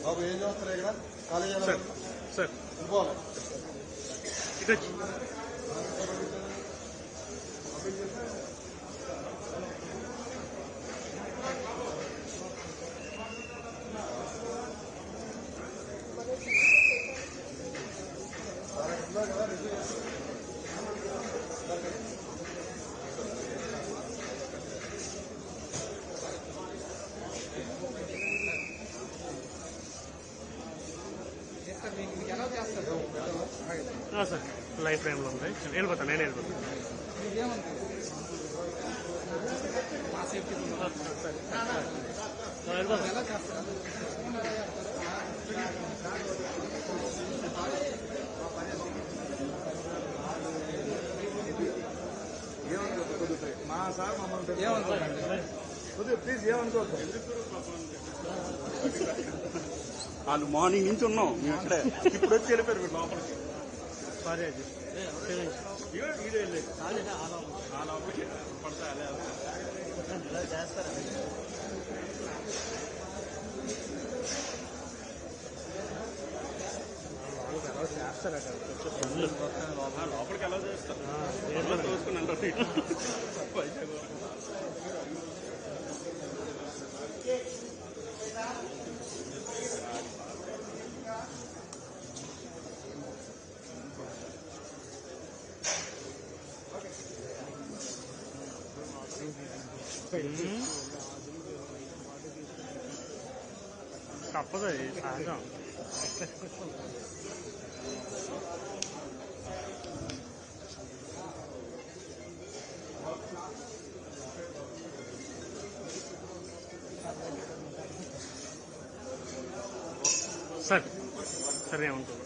బాబు ఏం చేస్తారు ఇక్కడ కాలేజీ సార్ సార్ లైఫ్ టైంలో ఉంటాయి. వెళ్ళిపోతాను, నేను వెళ్ళిపోతాను. ప్లీజ్ ఏమనుకోవద్దు. వాళ్ళు మార్నింగ్ నుంచి ఉన్నాం మేము ఇక్కడే, ఇప్పుడు వచ్చి వెళ్ళిపోయారు మీరు లోపలికి. సారీ అది లోపలికి ఎలా చేస్తారు చూసుకుని అంటారు. తప్పదు అది సహజం. సార్ సరే ఏమంటారు?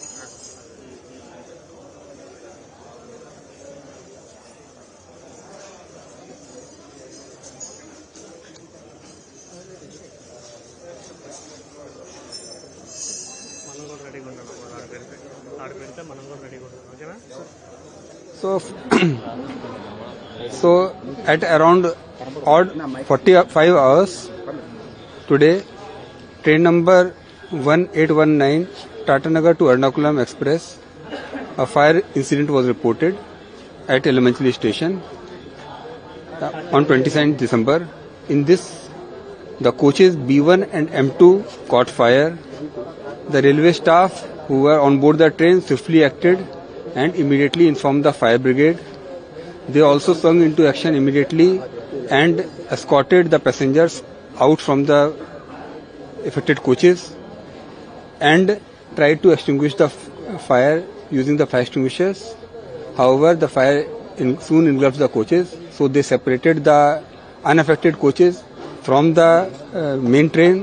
So at around odd 45 hours today, train number 1819 Tatanagar to Ernakulam Express, a fire incident was reported at Elementary Station on 27th December. In this, the coaches B1 and M2 caught fire. The railway staff who were on board the train swiftly acted and immediately informed the fire brigade. They also swung into action immediately and escorted the passengers out from the affected coaches and tried to extinguish the fire using the fire extinguishers. However, the fire soon engulfed the coaches, so they separated the unaffected coaches from the main train,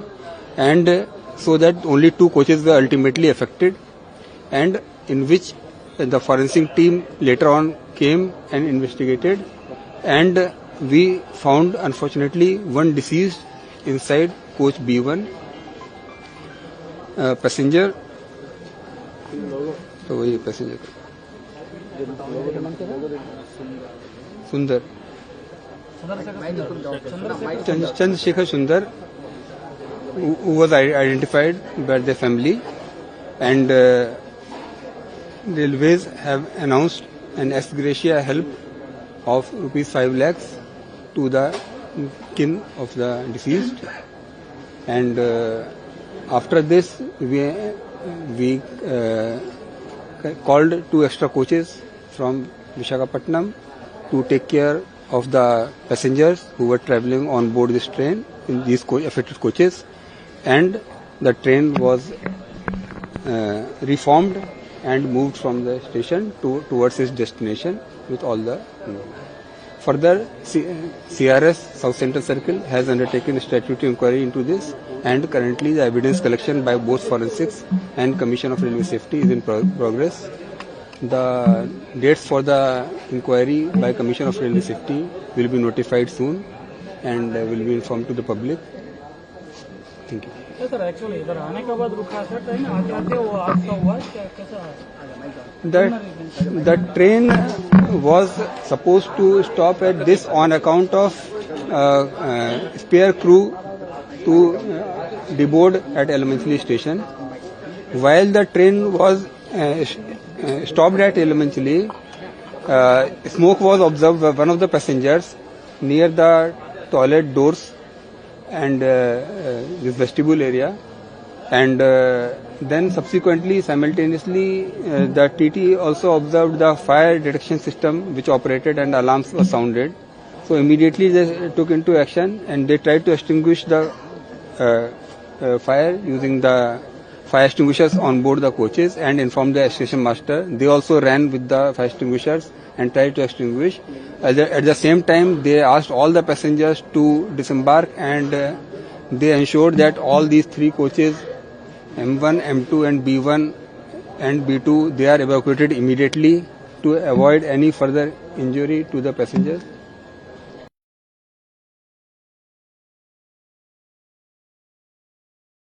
and so that only 2 coaches were ultimately affected, and in which the forensic team later on came and investigated, and we found unfortunately 1 deceased inside coach B1 passenger. तो वही passenger सुंदर Chandrasekhar Sundar, who was identified by the family, and railways have announced an ex gratia help of ₹5 lakhs to the kin of the deceased, and after this we called 2 extra coaches from Visakhapatnam to take care of the passengers who were travelling on board this train in these affected coaches, and the train was reformed and moved from the station towards its destination with all the. Further, CRS South Central Circle has undertaken a statutory inquiry into this, and currently the evidence collection by both forensics and Commission of Railway Safety is in progress. The dates for the inquiry by Commission of Railway Safety will be notified soon and will be informed to the public. Thank you. Sir actually इधर आने के बाद रुका था train, आते आते वो हादसा हुआ, कैसा? The train was supposed to stop at this on account of spare crew to deboard at Elementary station. While the train was stopped at Elementary, smoke was observed by one of the passengers near the toilet doors and this vestibule area, and then subsequently simultaneously the TT also observed the fire detection system which operated and alarms were sounded. So immediately they took into action and they tried to extinguish the fire using the fire extinguishers on board the coaches and informed the station master. They also ran with the fire extinguishers and tried to extinguish. At the same time, they asked all the passengers to disembark, and they ensured that all these three coaches, M1, M2 and B1 and B2, they are evacuated immediately to avoid any further injury to the passengers.